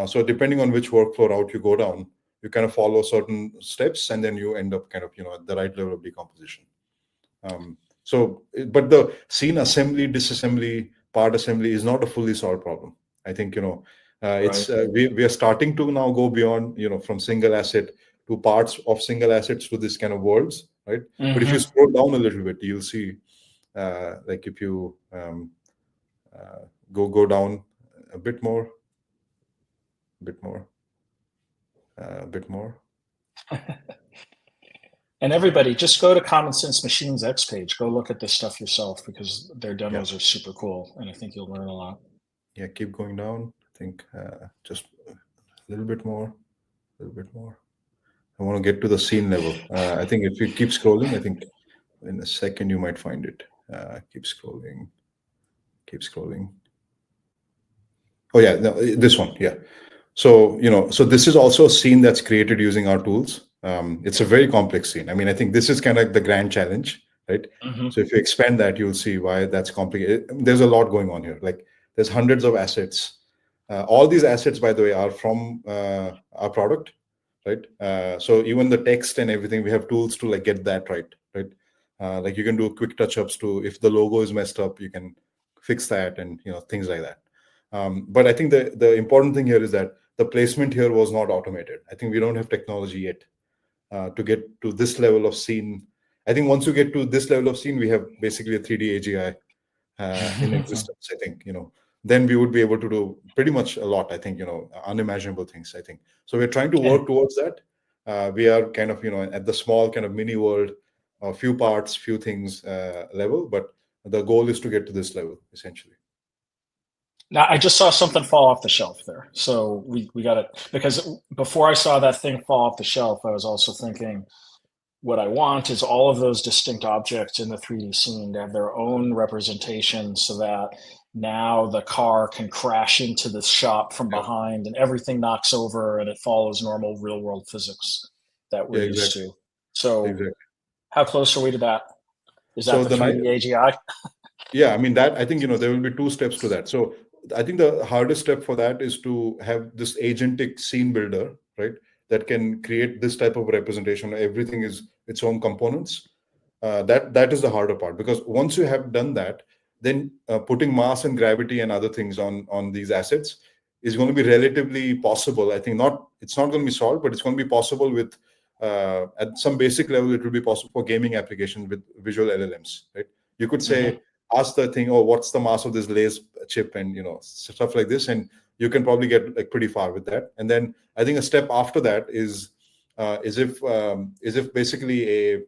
So depending on which workflow route you go down, you kind of follow certain steps, and then you end up kind of at the right level of decomposition. But the scene assembly, disassembly, part assembly is not a fully solved problem. I think it's we are starting to now go beyond from single asset to parts of single assets to this kind of worlds, right? But if you scroll down a little bit, you'll see like if you go down a bit more. And everybody, just go to Common Sense Machines X page. Go look at this stuff yourself, because their demos are super cool, and I think you'll learn a lot. Yeah, keep going down. I think just a little bit more. I want to get to the scene level. I think if you keep scrolling, I think in a second you might find it. Keep scrolling. Oh yeah, no, this one. Yeah. So so this is also a scene that's created using our tools. It's a very complex scene. I mean, I think this is kind of the grand challenge, right? So if you expand that, you'll see why that's complicated. There's a lot going on here. Like there's hundreds of assets. All these assets, by the way, are from our product, right? So even the text and everything, we have tools to like get that right? Like you can do quick touch-ups to, if the logo is messed up, you can fix that, and things like that. But I think the important thing here is that the placement here was not automated. I think we don't have technology yet to get to this level of scene. I think once you get to this level of scene, we have basically a 3D AGI in existence. I think then we would be able to do pretty much a lot. I think unimaginable things. I think so. We're trying to work towards that. We are kind of at the small kind of mini world, a few parts, few things level, but the goal is to get to this level essentially. Now, I just saw something fall off the shelf there. So we got it, because before I saw that thing fall off the shelf, I was also thinking, what I want is all of those distinct objects in the 3D scene to have their own representation, so that now the car can crash into the shop from behind and everything knocks over and it follows normal real world physics that we're used to. So how close are we to that? Is that the 3D AGI? Yeah, I mean, that I think there will be two steps to that. So I think the hardest step for that is to have this agentic scene builder, right, that can create this type of representation. Everything is its own components. That is the harder part, because once you have done that, then putting mass and gravity and other things on these assets is going to be relatively possible. I think it's not going to be solved, but it's going to be possible with at some basic level. It will be possible for gaming applications with visual LLMs, right? You could say, ask the thing, oh, what's the mass of this Lay's chip, and stuff like this, and you can probably get like pretty far with that. And then I think a step after that is if basically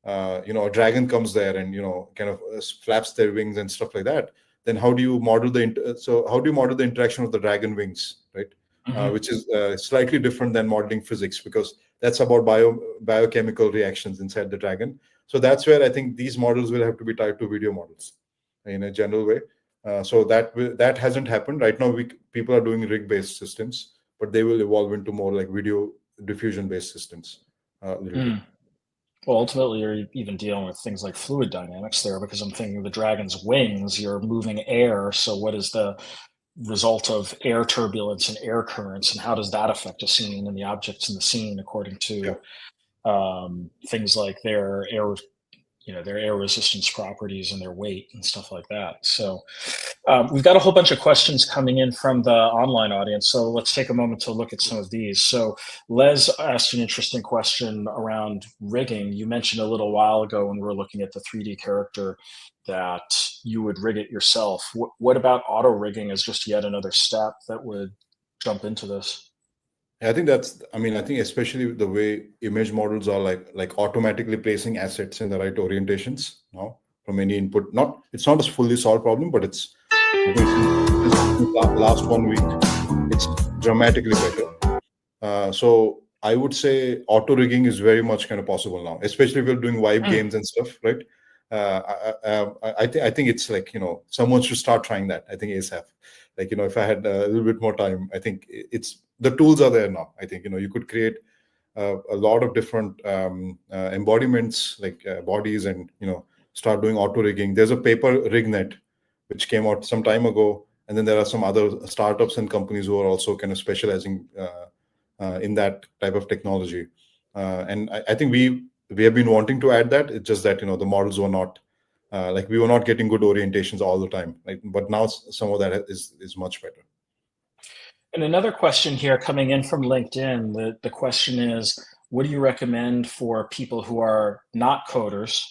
a dragon comes there and kind of flaps their wings and stuff like that. Then how do you model the interaction of the dragon wings, right? Which is slightly different than modeling physics, because that's about biochemical reactions inside the dragon. So that's where I think these models will have to be tied to video models in a general way. So that hasn't happened right now. People are doing rig-based systems, but they will evolve into more like video diffusion-based systems. Well, ultimately, you're even dealing with things like fluid dynamics there, because I'm thinking of the dragon's wings, you're moving air. So what is the result of air turbulence and air currents, and how does that affect a scene and the objects in the scene according to things like their air resistance properties and their weight and stuff like that. So we've got a whole bunch of questions coming in from the online audience. So let's take a moment to look at some of these. So Les asked an interesting question around rigging. You mentioned a little while ago when we were looking at the 3D character that you would rig it yourself. What about auto rigging as just yet another step that would jump into this? I think I think especially the way image models are like automatically placing assets in the right orientations now from any input. It's not a fully solved problem, but it's last 1 week, it's dramatically better. So I would say auto rigging is very much kind of possible now, especially if you're doing vibe games and stuff, right? I think it's like, someone should start trying that. I think ASAP. Like, if I had a little bit more time, I think the tools are there now. I think, you could create a lot of different embodiments, like bodies, and, start doing auto rigging. There's a paper RigNet, which came out some time ago. And then there are some other startups and companies who are also kind of specializing in that type of technology. And I think we have been wanting to add that. It's just that, the models were not, we were not getting good orientations all the time. But now some of that is much better. And another question here coming in from LinkedIn, the question is, what do you recommend for people who are not coders,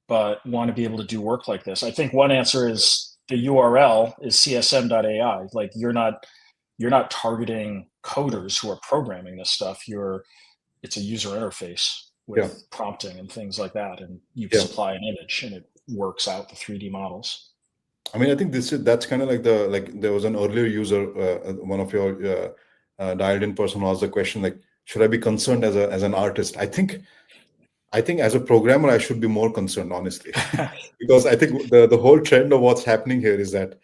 but want to be able to do work like this? I think one answer is the URL is csm.ai. Like you're not targeting coders who are programming this stuff. It's a user interface with prompting and things like that. And you supply an image and it works out the 3D models. I mean, I think that's kind of like there was an earlier user, one of your dialed in person asked the question, like, should I be concerned as an artist? I think as a programmer, I should be more concerned, honestly, because I think the whole trend of what's happening here is that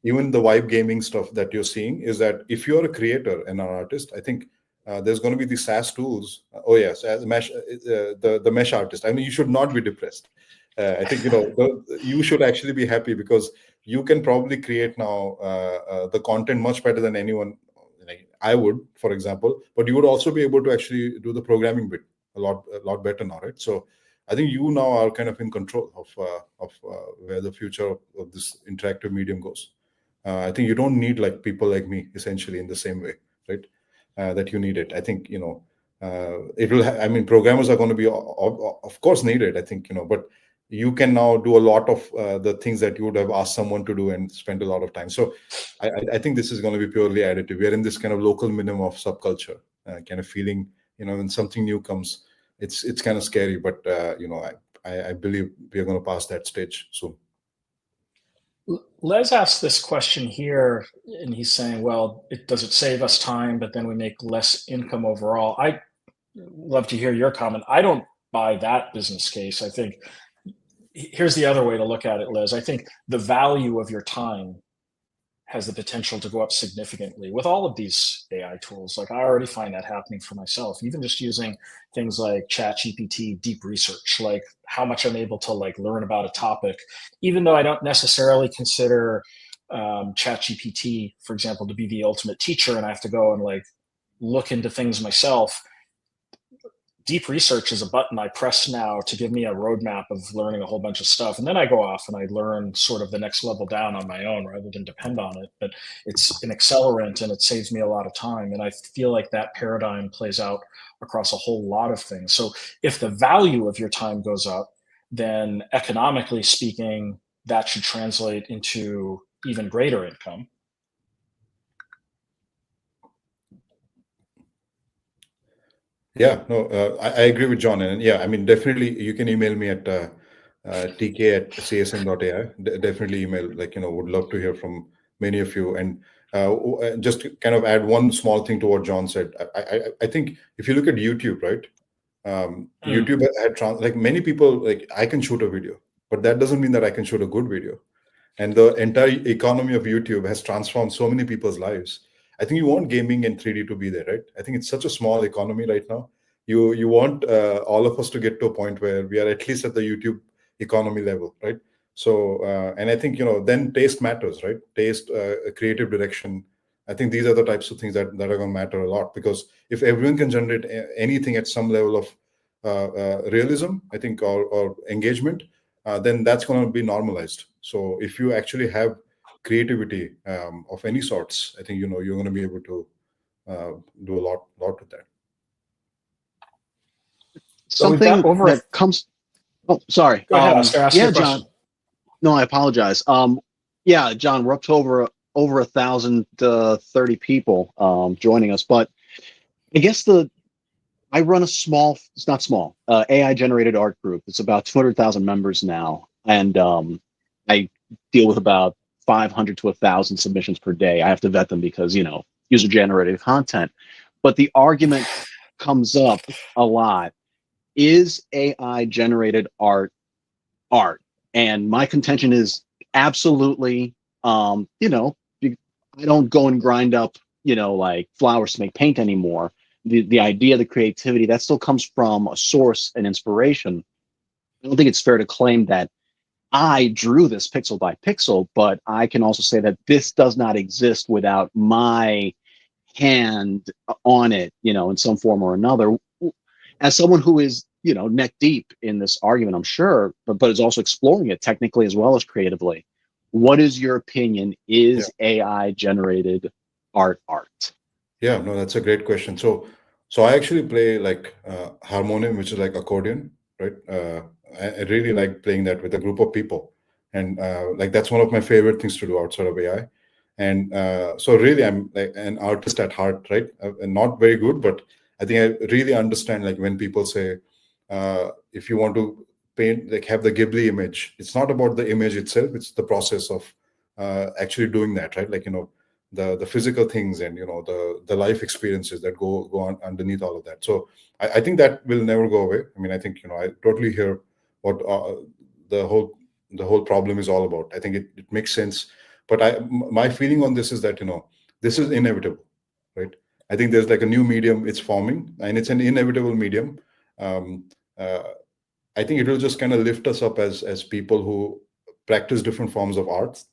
even the vibe gaming stuff that you're seeing is that if you're a creator and an artist, I think there's going to be these SaaS tools. Oh yes, as mesh, the mesh artist. I mean, you should not be depressed. I think you should actually be happy, because you can probably create now the content much better than anyone. Like I would, for example, but you would also be able to actually do the programming bit a lot better now, right? So I think you now are kind of in control of where the future of this interactive medium goes. I think you don't need like people like me essentially in the same way, right? That you need it. I think it will. I mean, programmers are going to be of course needed. I think but you can now do a lot of the things that you would have asked someone to do and spend a lot of time. So I think this is going to be purely additive. We're in this kind of local minimum of subculture kind of feeling. When something new comes, it's kind of scary, but I believe we are going to pass that stage soon. Les asked this question here, and he's saying, well, does it save us time, but then we make less income overall? I'd love to hear your comment. I don't buy that business case. I think here's the other way to look at it, Les. I think the value of your time has the potential to go up significantly with all of these AI tools. Like I already find that happening for myself, even just using things like ChatGPT, deep research, like how much I'm able to like learn about a topic, even though I don't necessarily consider ChatGPT, for example, to be the ultimate teacher, and I have to go and like look into things myself. Deep research is a button I press now to give me a roadmap of learning a whole bunch of stuff. And then I go off and I learn sort of the next level down on my own rather than depend on it. But it's an accelerant and it saves me a lot of time. And I feel like that paradigm plays out across a whole lot of things. So if the value of your time goes up, then economically speaking, that should translate into even greater income. Yeah, no, I agree with John. And yeah, I mean, definitely you can email me at tk@csm.ai. Definitely email, like, would love to hear from many of you. And just to kind of add one small thing to what John said. I think if you look at YouTube, right? YouTube had like many people, like I can shoot a video, but that doesn't mean that I can shoot a good video. And the entire economy of YouTube has transformed so many people's lives. I think you want gaming and 3D to be there, right? I think it's such a small economy right now. You want all of us to get to a point where we are at least at the YouTube economy level, right? So and I think then taste matters, right? Taste, creative direction. I think these are the types of things that are going to matter a lot, because if everyone can generate anything at some level of realism, I think, or engagement, then that's going to be normalized. So if you actually have creativity of any sorts, I think you're going to be able to do a lot with that. Something that comes. Oh, sorry. Go ahead, Oscar. Ask your question. John. No, I apologize. Yeah, John, we're up to over 1,030 people joining us, but I guess I run a small, it's not small, AI generated art group. It's about 200,000 members now. And I deal with about 500 to 1,000 submissions per day. I have to vet them because, user generated content. But the argument comes up a lot. Is AI generated art? And my contention is absolutely, I don't go and grind up, like flowers to make paint anymore. The idea, the creativity, that still comes from a source and inspiration. I don't think it's fair to claim that I drew this pixel by pixel, but I can also say that this does not exist without my hand on it, in some form or another. As someone who is, neck deep in this argument, I'm sure, but is also exploring it technically as well as creatively. What is your opinion? Is AI generated art? Yeah, no, that's a great question. So I actually play like harmonium, which is like accordion, right? I really like playing that with a group of people, and like that's one of my favorite things to do outside of AI. And so really, I'm like an artist at heart, right? Not very good, but I think I really understand, like, when people say, if you want to paint, like, have the Ghibli image, it's not about the image itself, it's the process of actually doing that, right? Like, the physical things and the life experiences that go on underneath all of that. So I think that will never go away. I mean, I think I totally hear what the whole problem is all about. I think it makes sense, but my feeling on this is that this is inevitable, right? I think there's like a new medium, it's forming, and it's an inevitable medium. I think it will just kind of lift us up as people who practice different forms of arts,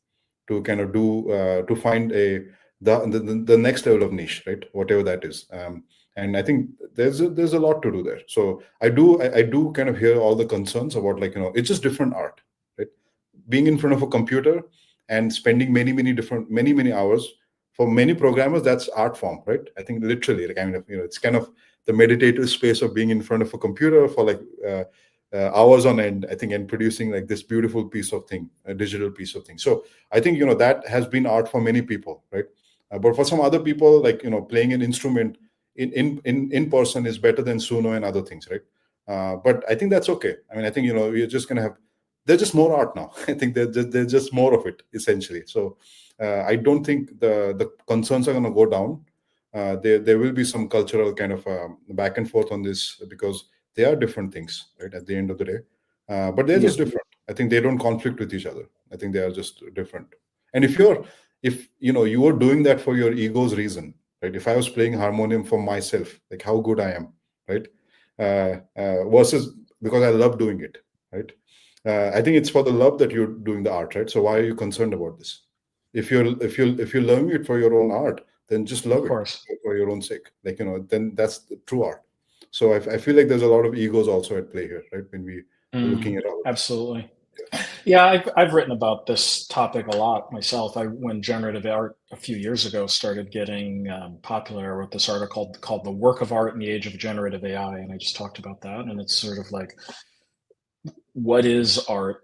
to kind of do to find the next level of niche, right? Whatever that is. And I think there's a lot to do there. So I do kind of hear all the concerns about, like, it's just different art, right? Being in front of a computer and spending many hours, for many programmers, that's art form, right? I think literally, like, I mean, it's kind of the meditative space of being in front of a computer for like hours on end, I think, and producing like this beautiful piece of thing, a digital piece of thing. So I think that has been art for many people, right? But for some other people, like, playing an instrument in person is better than Suno and other things, right? But I think that's okay. I mean, I think we're just gonna have, there's just more art now. I think there's just more of it, essentially. So I don't think the concerns are going to go down. There will be some cultural kind of back and forth on this, because they are different things, right, at the end of the day. But they're just different. I think they don't conflict with each other. I think they are just different. And if you are doing that for your ego's reason, right? If I was playing harmonium for myself, like how good I am, right? Versus because I love doing it, right? I think it's for the love that you're doing the art, right? So why are you concerned about this? If you're loving it for your own art, then just love it for your own sake. Like, then that's the true art. So I feel like there's a lot of egos also at play here, right? When we are looking at all. Absolutely. Yeah, I've written about this topic a lot myself. When generative art a few years ago started getting popular, I wrote this article called "The Work of Art in the Age of Generative AI," and I just talked about that. And it's sort of like, what is art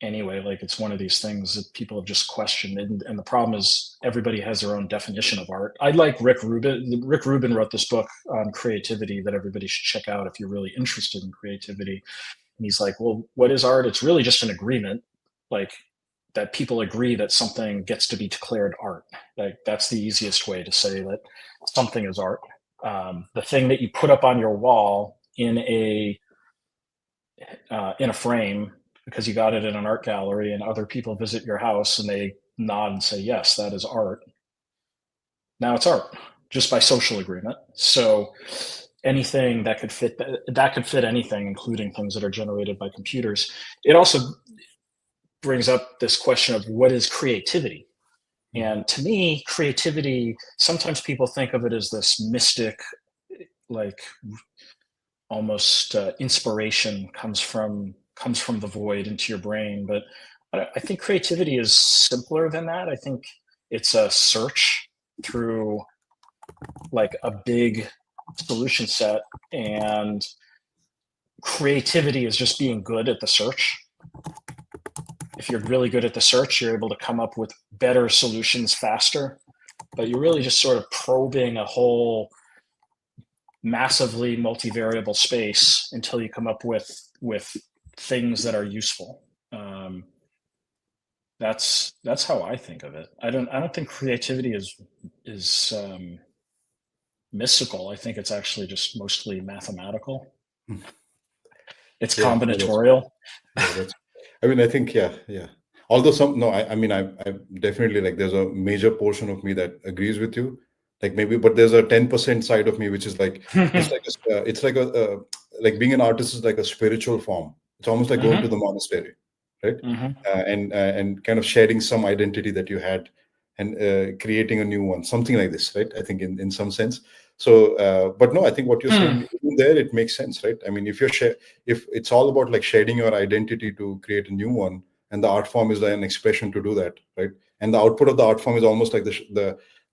anyway? Like, it's one of these things that people have just questioned, and the problem is everybody has their own definition of art. I like Rick Rubin. Rick Rubin wrote this book on creativity that everybody should check out if you're really interested in creativity. And he's like, well, what is art? It's really just an agreement, like that people agree that something gets to be declared art. Like, that's the easiest way to say that something is art. The thing that you put up on your wall in a frame because you got it in an art gallery, and other people visit your house and they nod and say, yes, that is art. Now it's art just by social agreement. So anything that could fit anything, including things that are generated by computers. It also brings up this question of what is creativity. And to me, creativity, sometimes people think of it as this mystic, like almost inspiration comes from the void into your brain. But I think creativity is simpler than that. I think it's a search through like a big solution set, and creativity is just being good at the search. If you're really good at the search, you're able to come up with better solutions faster, but you're really just sort of probing a whole massively multivariable space until you come up with things that are useful. That's how I think of it. I don't think creativity is mystical. I think it's actually just mostly mathematical. It's combinatorial. I mean, I think, yeah. Although I mean, I definitely, like, there's a major portion of me that agrees with you. Like, maybe, but there's a 10% side of me which is like, it's like like being an artist is like a spiritual form. It's almost like going to the monastery, right? And kind of shedding some identity that you had, and creating a new one, something like this, right? I think in some sense. So, but no, I think what you're saying there, it makes sense, right? I mean, if it's all about like shedding your identity to create a new one, and the art form is an expression to do that, right? And the output of the art form is almost like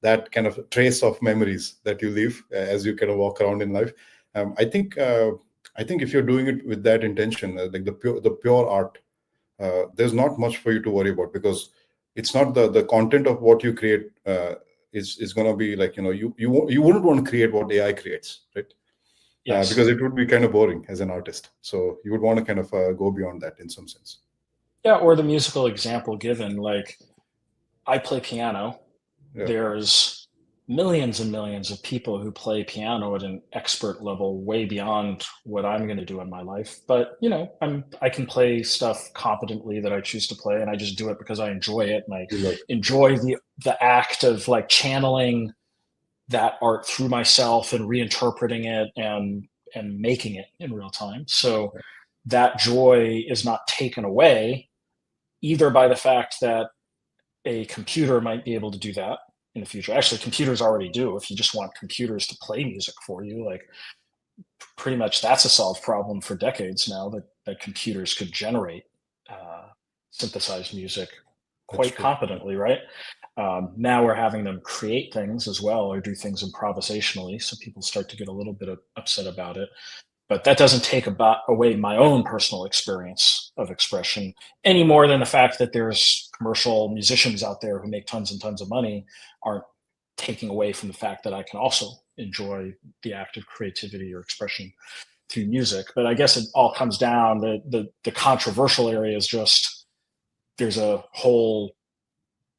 that kind of trace of memories that you leave as you kind of walk around in life. I think if you're doing it with that intention, like the pure art, there's not much for you to worry about, because it's not the content of what you create is going to be like, you wouldn't want to create what AI creates, right? Yes. Because it would be kind of boring as an artist. So you would want to kind of go beyond that in some sense. Yeah, or the musical example given, like, I play piano. Yeah. There's millions and millions of people who play piano at an expert level, way beyond what I'm going to do in my life. But, I can play stuff competently that I choose to play, and I just do it because I enjoy it, and I enjoy the act of like channeling that art through myself and reinterpreting it and making it in real time. So that joy is not taken away either by the fact that a computer might be able to do that in the future. Actually, computers already do. If you just want computers to play music for you, like, pretty much that's a solved problem for decades now, that computers could generate synthesized music quite competently, right? Now we're having them create things as well, or do things improvisationally, so people start to get a little bit upset about it. But that doesn't take away my own personal experience of expression any more than the fact that there's commercial musicians out there who make tons and tons of money aren't taking away from the fact that I can also enjoy the act of creativity or expression through music. But I guess it all comes down, the controversial area is just, there's a whole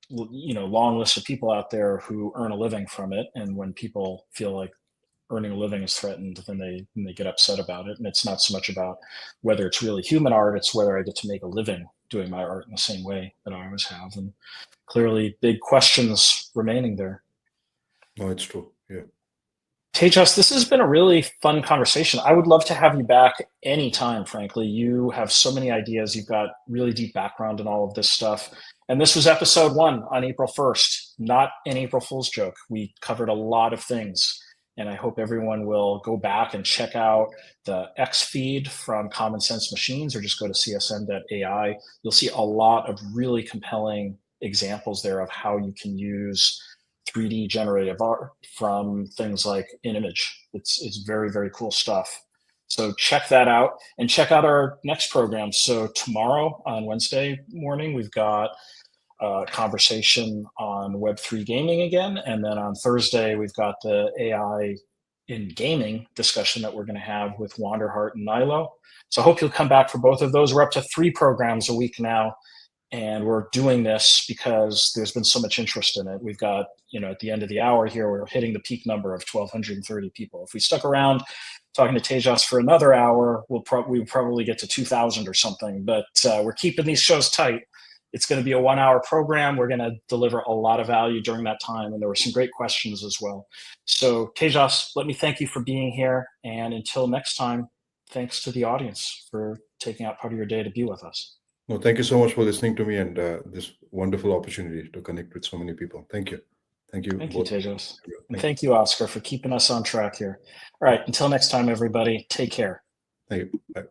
long list of people out there who earn a living from it, and when people feel like earning a living is threatened, then they get upset about it. And it's not so much about whether it's really human art, it's whether I get to make a living doing my art in the same way that I always have. And clearly big questions remaining there. No, it's true. Yeah. Tejas, this has been a really fun conversation. I would love to have you back anytime, frankly. You have so many ideas. You've got really deep background in all of this stuff. And this was episode 1 on April 1st, not an April Fool's joke. We covered a lot of things. And I hope everyone will go back and check out the X feed from Common Sense Machines, or just go to csm.ai. You'll see a lot of really compelling examples there of how you can use 3D generative art from things like InImage. It's very, very cool stuff. So check that out, and check out our next program. So tomorrow on Wednesday morning, we've got a conversation on Web3 gaming again. And then on Thursday, we've got the AI in gaming discussion that we're going to have with Wanderhart and Nilo. So I hope you'll come back for both of those. We're up to 3 programs a week now. And we're doing this because there's been so much interest in it. We've got, at the end of the hour here, we're hitting the peak number of 1,230 people. If we stuck around talking to Tejas for another hour, we would probably get to 2,000 or something. But we're keeping these shows tight. It's going to be a 1-hour program. We're going to deliver a lot of value during that time. And there were some great questions as well. So Tejas, let me thank you for being here. And until next time, thanks to the audience for taking out part of your day to be with us. No, thank you so much for listening to me and this wonderful opportunity to connect with so many people. Thank you. Thank you. Thank you, Tejas. And thank you, Oscar, for keeping us on track here. All right. Until next time, everybody, take care. Thank you. Bye.